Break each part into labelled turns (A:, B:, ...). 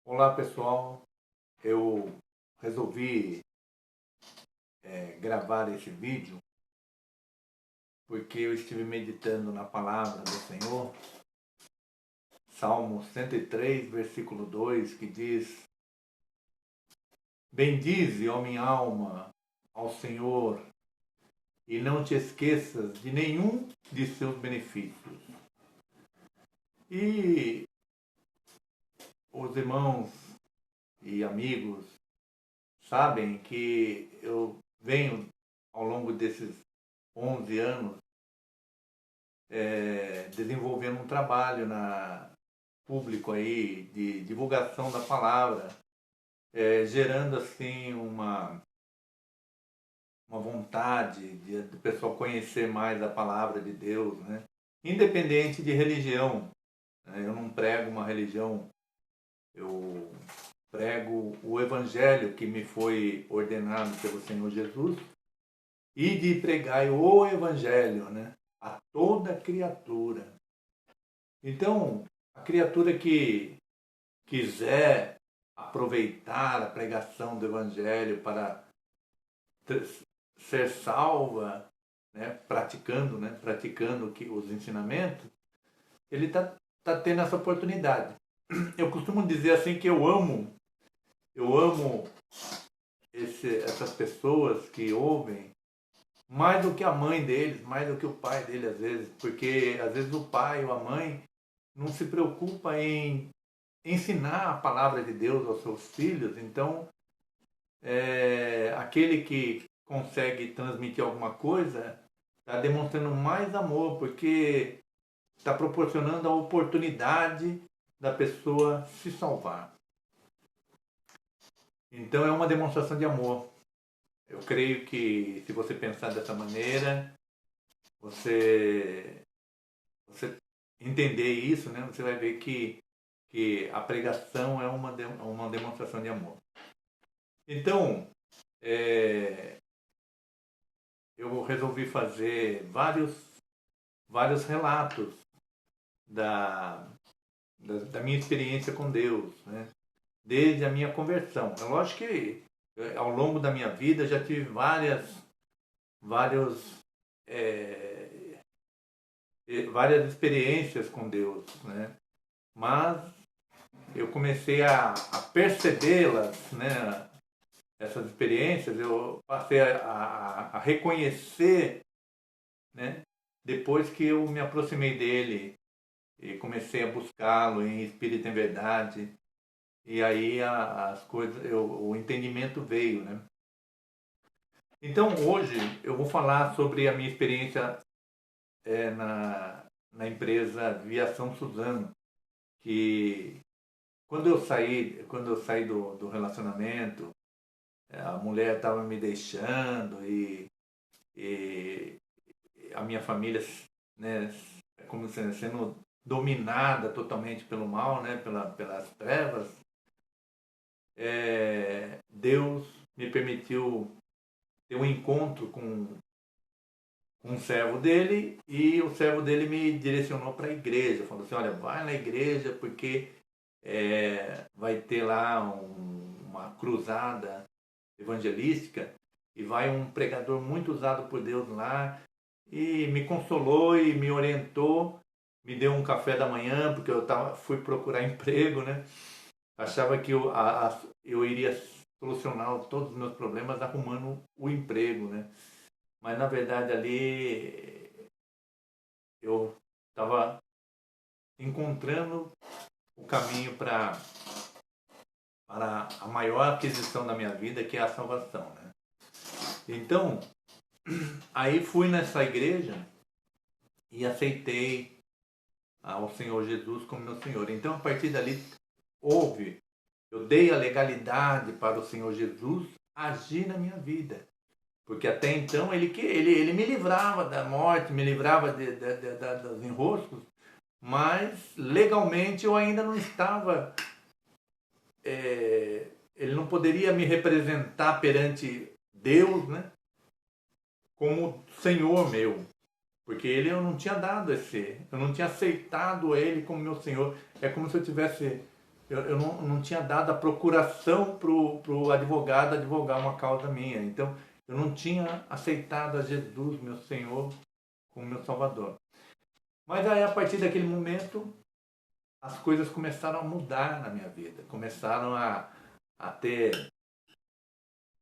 A: Olá pessoal, eu resolvi gravar esse vídeo porque eu estive meditando na palavra do Senhor, Salmo 103, versículo 2, que diz: Bendize, ó minha alma, ao Senhor, e não te esqueças de nenhum de seus benefícios. E os irmãos e amigos sabem que eu venho ao longo desses 11 anos desenvolvendo um trabalho público aí de divulgação da palavra, gerando assim uma vontade de pessoal conhecer mais a palavra de Deus, né? Independente de religião, né? Eu não prego uma religião, eu prego o evangelho que me foi ordenado pelo Senhor Jesus e de pregar o evangelho, né, a toda criatura. Então, a criatura que quiser aproveitar a pregação do Evangelho para ser salva, praticando os ensinamentos, ele tá tendo essa oportunidade. Eu costumo dizer assim que eu amo essas pessoas que ouvem mais do que a mãe deles, mais do que o pai dele às vezes, porque às vezes o pai ou a mãe não se preocupa em ensinar a palavra de Deus aos seus filhos. Então, aquele que consegue transmitir alguma coisa está demonstrando mais amor, porque está proporcionando a oportunidade da pessoa se salvar. Então, é uma demonstração de amor. Eu creio que se você pensar dessa maneira, você, você entender isso, né, você vai ver que a pregação é uma demonstração de amor. Então, eu resolvi fazer vários relatos da minha experiência com Deus, né? Desde a minha conversão. É lógico que ao longo da minha vida já tive vários, é, várias experiências com Deus, né? Mas eu comecei a percebê-las, né? Essas experiências, eu passei a reconhecer, né? Depois que eu me aproximei dele e comecei a buscá-lo em espírito e em verdade, e aí as coisas, o entendimento veio, né? Então hoje eu vou falar sobre a minha experiência na empresa Viação Suzano, que quando eu saí do relacionamento, a mulher estava me deixando e a minha família, né, como sendo dominada totalmente pelo mal, né, pelas trevas. Deus me permitiu ter um encontro com um servo dele, e o servo dele me direcionou para a igreja, falou assim: olha, vai na igreja porque vai ter lá uma cruzada evangelística e vai um pregador muito usado por Deus lá. E me consolou e me orientou, me deu um café da manhã, porque fui procurar emprego, né? Achava que eu iria solucionar todos os meus problemas arrumando o emprego, né? Mas na verdade ali eu estava encontrando o caminho para a maior aquisição da minha vida, que é a salvação, né? Então, aí fui nessa igreja e aceitei ao Senhor Jesus como meu Senhor. Então, a partir dali, eu dei a legalidade para o Senhor Jesus agir na minha vida. Porque até então ele me livrava da morte, me livrava dos enroscos, mas legalmente eu ainda não estava. Ele não poderia me representar perante Deus, né, como Senhor meu. Porque eu não tinha dado eu não tinha aceitado ele como meu Senhor. É como se eu não tinha dado a procuração para o advogado advogar uma causa minha. Então, eu não tinha aceitado a Jesus, meu Senhor, como meu Salvador. Mas aí, a partir daquele momento, as coisas começaram a mudar na minha vida. Começaram a ter...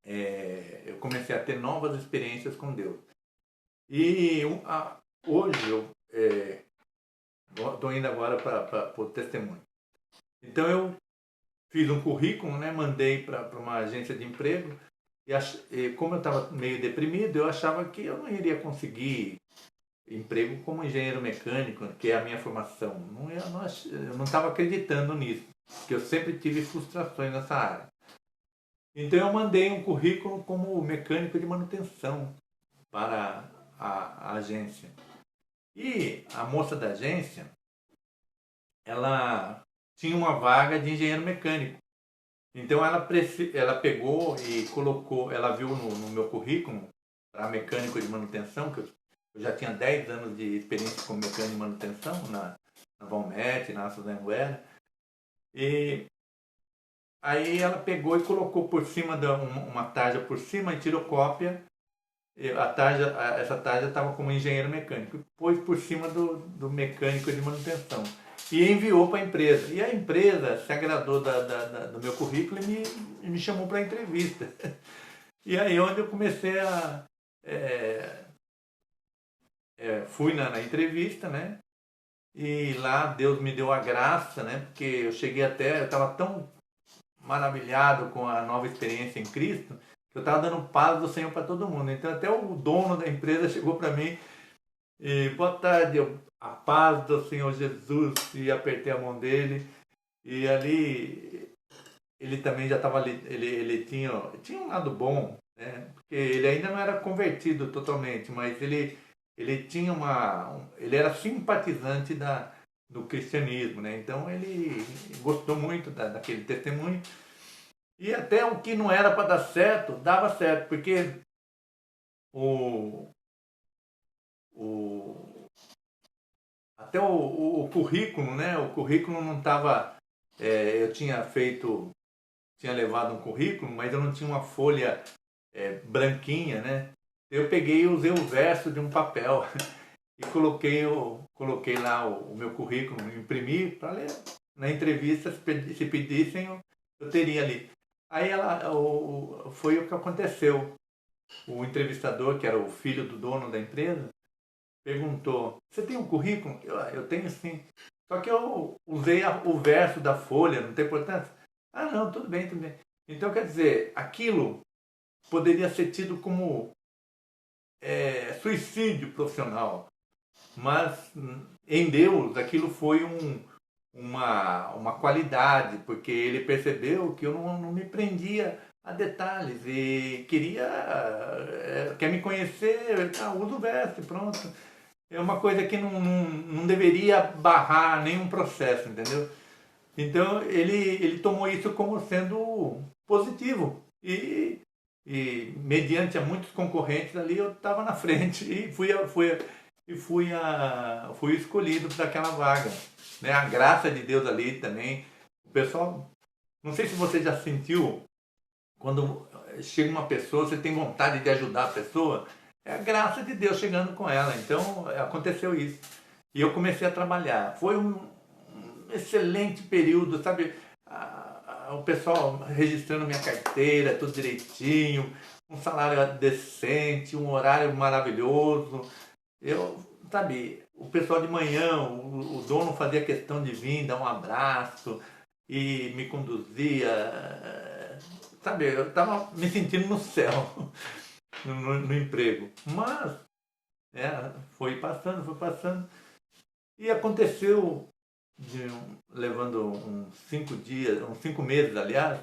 A: eu comecei a ter novas experiências com Deus. E hoje eu estou indo agora para o testemunho. Então eu fiz um currículo, né, mandei para uma agência de emprego e como eu estava meio deprimido, eu achava que eu não iria conseguir emprego como engenheiro mecânico, que é a minha formação. Eu não estava acreditando nisso, porque eu sempre tive frustrações nessa área. Então eu mandei um currículo como mecânico de manutenção para a agência. E a moça da agência, ela tinha uma vaga de engenheiro mecânico. Então ela pegou e colocou, ela viu no meu currículo para mecânico de manutenção, que eu já tinha 10 anos de experiência como mecânico de manutenção na Valmet, na Suzano. E aí ela pegou e colocou por cima uma tarja por cima e tirou cópia. Essa tarja estava como engenheiro mecânico, pôs por cima do mecânico de manutenção e enviou para a empresa. E a empresa se agradou do meu currículo e me chamou para a entrevista. E aí onde eu comecei fui na entrevista, né? E lá Deus me deu a graça, né? Porque eu estava tão maravilhado com a nova experiência em Cristo, que eu estava dando paz do Senhor para todo mundo. Então até o dono da empresa chegou para mim e boa tarde, a paz do Senhor Jesus, e apertei a mão dele. E ali ele também já estava ali, ele tinha um lado bom, né? Porque ele ainda não era convertido totalmente, mas ele tinha ele era simpatizante do cristianismo, né? Então ele gostou muito daquele testemunho. E até o que não era para dar certo, dava certo, porque até o currículo, né? O currículo não estava... eu tinha levado um currículo, mas eu não tinha uma folha branquinha, né? Eu peguei e usei o verso de um papel e coloquei lá o meu currículo, imprimi para ler. Na entrevista, se pedissem, eu teria ali. Aí foi o que aconteceu. O entrevistador, que era o filho do dono da empresa, perguntou: você tem um currículo? Eu tenho sim. Só que eu usei o verso da folha, não tem importância? Ah, não, tudo bem, tudo bem. Então, quer dizer, aquilo poderia ser tido como suicídio profissional. Mas em Deus aquilo foi uma qualidade, porque ele percebeu que eu não me prendia a detalhes e quer me conhecer, usa o verso, pronto. É uma coisa que não deveria barrar nenhum processo, entendeu? Então ele tomou isso como sendo positivo e mediante a muitos concorrentes ali eu estava na frente e fui escolhido para aquela vaga, né? A graça de Deus ali também. O pessoal, não sei se você já sentiu, quando chega uma pessoa, você tem vontade de ajudar a pessoa, é a graça de Deus chegando com ela. Então aconteceu isso. E eu comecei a trabalhar. Foi um excelente período, sabe? O pessoal registrando minha carteira, tudo direitinho, um salário decente, um horário maravilhoso. Sabe, o pessoal de manhã, o dono fazia questão de vir, dar um abraço e me conduzia. Sabe, eu estava me sentindo no céu, no emprego. Mas foi passando. E aconteceu, levando uns 5 dias, uns 5 meses, aliás,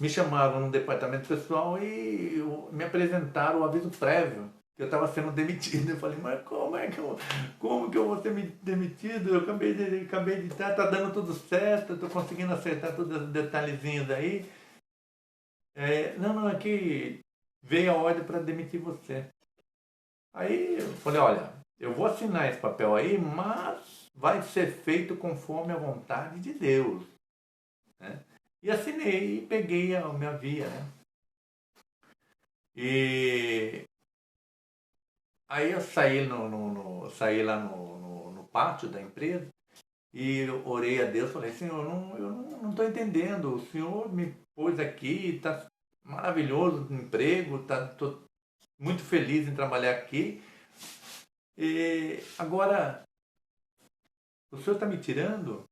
A: me chamaram no departamento pessoal e me apresentaram o aviso prévio que eu estava sendo demitido. Eu falei, mas como que eu vou ser demitido? Eu acabei de estar, tá dando tudo certo, estou conseguindo acertar todos os detalhezinhos aí. Não, é que veio a ordem para demitir você. Aí eu falei, olha, eu vou assinar esse papel aí, mas vai ser feito conforme a vontade de Deus. Né? E assinei e peguei a minha via. Né? E aí eu saí, saí lá no pátio da empresa e eu orei a Deus, falei, Senhor, eu não estou entendendo, o Senhor me pôs aqui, está maravilhoso o emprego, estou muito feliz em trabalhar aqui, e agora o Senhor está me tirando?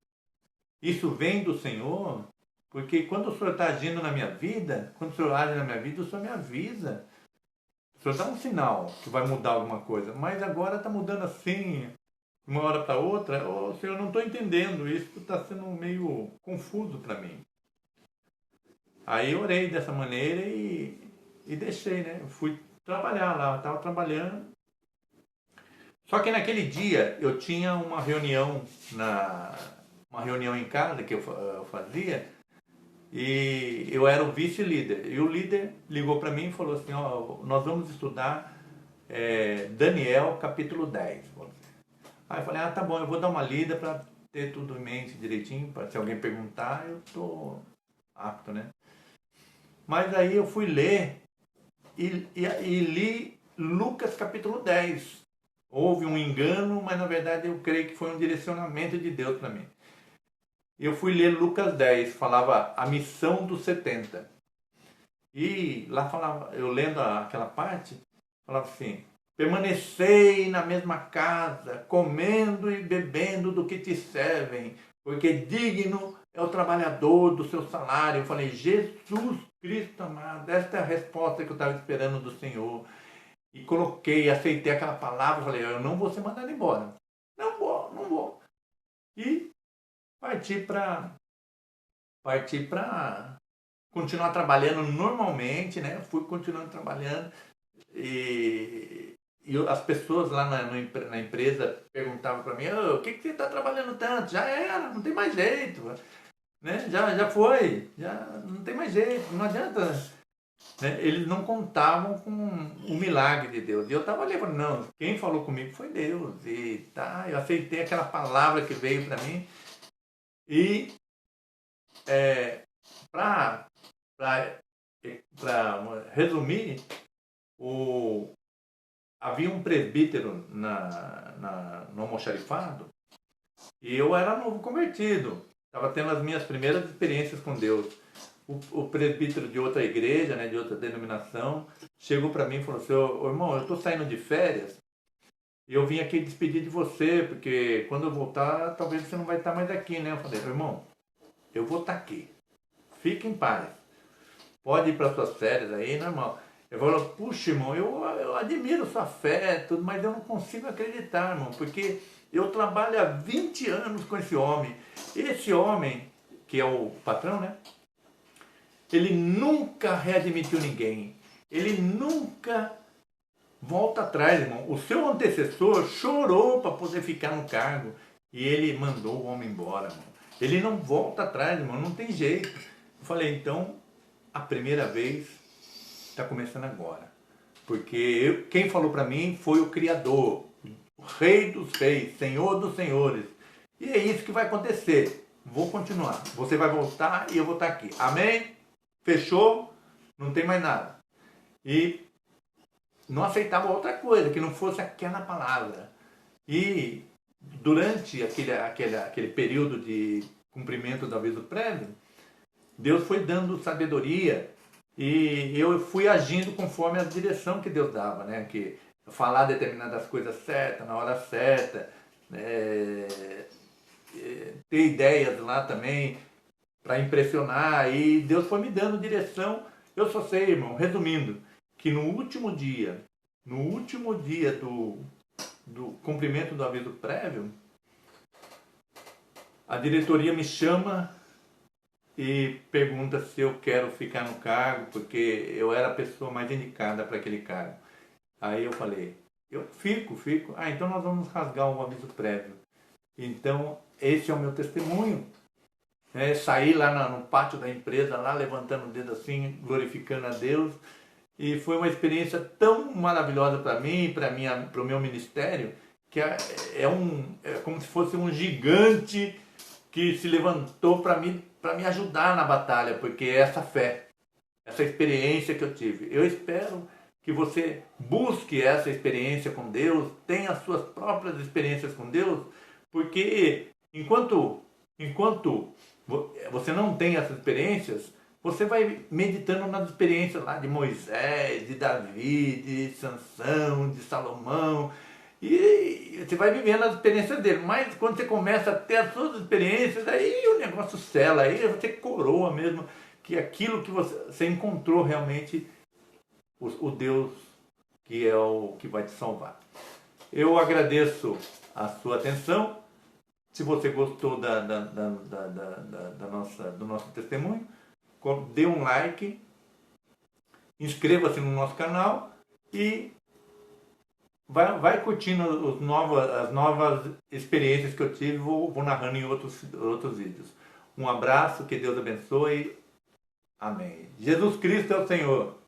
A: Isso vem do Senhor? Porque quando o Senhor está agindo na minha vida, quando o Senhor age na minha vida, o Senhor me avisa. O Senhor dá um sinal que vai mudar alguma coisa, mas agora está mudando assim, de uma hora para outra. Oh, Senhor, eu não estou entendendo, isso está sendo meio confuso para mim. Aí eu orei dessa maneira e deixei, né? Eu fui trabalhar lá, estava trabalhando. Só que naquele dia eu tinha uma reunião em casa que eu fazia, e eu era o vice-líder. E o líder ligou para mim e falou assim, ó, nós vamos estudar Daniel capítulo 10. Aí eu falei, tá bom, eu vou dar uma lida para ter tudo em mente direitinho, para se alguém perguntar, eu estou apto, né? Mas aí eu fui ler e li Lucas capítulo 10. Houve um engano, mas na verdade eu creio que foi um direcionamento de Deus para mim. Eu fui ler Lucas 10, falava a missão dos 70. E lá falava, eu lendo aquela parte, falava assim, permanecei na mesma casa, comendo e bebendo do que te servem, porque digno é o trabalhador do seu salário. Eu falei, Jesus Cristo amado, esta é a resposta que eu estava esperando do Senhor. E coloquei, aceitei aquela palavra, falei, eu não vou ser mandado embora. Não vou. E parti para continuar trabalhando normalmente, né? Fui continuando trabalhando e as pessoas lá na empresa perguntavam para mim, o que você está trabalhando tanto? Já era, não tem mais jeito, né? Já foi, já não tem mais jeito, não adianta. Né? Eles não contavam com o milagre de Deus. E eu estava ali falando, não, quem falou comigo foi Deus. E tá, eu aceitei aquela palavra que veio para mim. E para resumir, havia um presbítero no almoxarifado e eu era novo convertido. Estava tendo as minhas primeiras experiências com Deus. O presbítero de outra igreja, né, de outra denominação, chegou para mim e falou assim, ô irmão, eu estou saindo de férias e eu vim aqui despedir de você, porque quando eu voltar, talvez você não vai estar mais aqui, né? Eu falei, irmão, eu vou estar aqui. Fique em paz. Pode ir para suas férias aí, normal. Eu falo, puxa, irmão, eu admiro sua fé, tudo, mas eu não consigo acreditar, irmão, porque eu trabalho há 20 anos com esse homem. Esse homem, que é o patrão, né? Ele nunca readmitiu ninguém. Ele nunca volta atrás, irmão. O seu antecessor chorou para poder ficar no cargo e ele mandou o homem embora, irmão. Ele não volta atrás, irmão, não tem jeito. Eu falei, então, a primeira vez está começando agora. Porque quem falou para mim foi o Criador, o Rei dos Reis, Senhor dos Senhores. E é isso que vai acontecer. Vou continuar. Você vai voltar e eu vou estar aqui. Amém? Fechou? Não tem mais nada. E não aceitava outra coisa, que não fosse aquela palavra. E durante aquele período de cumprimento do aviso prévio, Deus foi dando sabedoria e eu fui agindo conforme a direção que Deus dava, né? Que falar determinadas coisas certas, na hora certa, ter ideias lá também para impressionar, e Deus foi me dando direção. Eu só sei, irmão, resumindo, que no último dia do cumprimento do aviso prévio, a diretoria me chama e pergunta se eu quero ficar no cargo, porque eu era a pessoa mais indicada para aquele cargo. Aí eu falei, eu fico. Ah, então nós vamos rasgar o aviso prévio. Então, esse é o meu testemunho. Saí lá no pátio da empresa, lá levantando o dedo assim, glorificando a Deus. E foi uma experiência tão maravilhosa para mim e para o meu ministério, é como se fosse um gigante que se levantou para me ajudar na batalha, porque é essa fé, essa experiência que eu tive. Eu espero que você busque essa experiência com Deus, tenha as suas próprias experiências com Deus, porque enquanto você não tem essas experiências, você vai meditando nas experiências lá de Moisés, de Davi, de Sansão, de Salomão, e você vai vivendo as experiências dele. Mas quando você começa a ter as suas experiências, aí o negócio sela, aí você coroa mesmo que aquilo que você encontrou realmente o Deus que é o que vai te salvar. Eu agradeço a sua atenção. Se você gostou do nosso testemunho, dê um like, inscreva-se no nosso canal e vai curtindo as novas experiências que eu tive, vou narrando em outros vídeos. Um abraço, que Deus abençoe. Amém. Jesus Cristo é o Senhor.